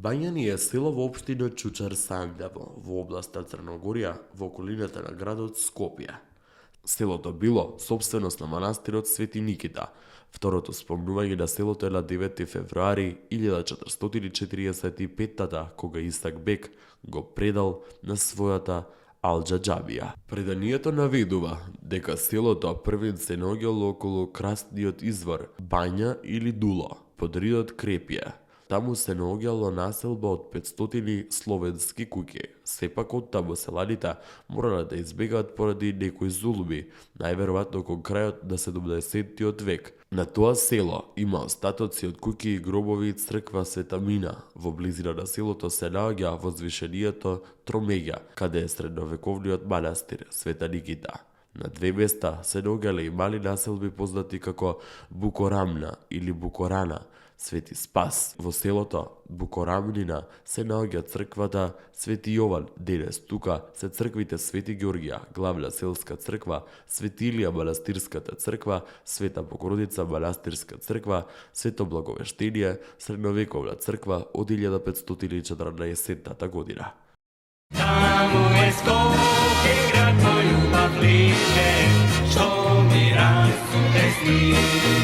Бањани е село во општина Чучар Сандево, во областа Црногорија, во околината на градот Скопје. Селото било собственост на манастирот Свети Никита. Второто спомнување на селото е на 9 февруари 1445 кога Исак Бек го предал на својата Алџа џабија. Преданието наведува дека селото првен се наоѓало околу красниот извор Бања или Дуло, под ридот Крепје. Таму се наоѓало населба од 500 словенски куќи. Сепак од таму селаните морале да избегаат поради некои зулуми, најверојатно кон крајот на 17-тиот век. На тоа село има остатоци од куќи и гробови и црква Света Мина. Во близина на селото се наоѓа возвишенијето Тромеѓа, каде е средновековниот манастир Света Никита. На две места се наоѓале и мали населби познати како Букорамна или Букорана, Свети Спас. Во селото Букорамнина се наоѓа црквата Свети Јован. Денес тука се црквите Свети Ѓорѓија, главна селска црква, Свети Илија манастирската црква, Света Богородица манастирска црква, Свето Благовештение, средновековна црква од 1514 година. Таму е Скопје, град мој љубав лише, што ми расу сни.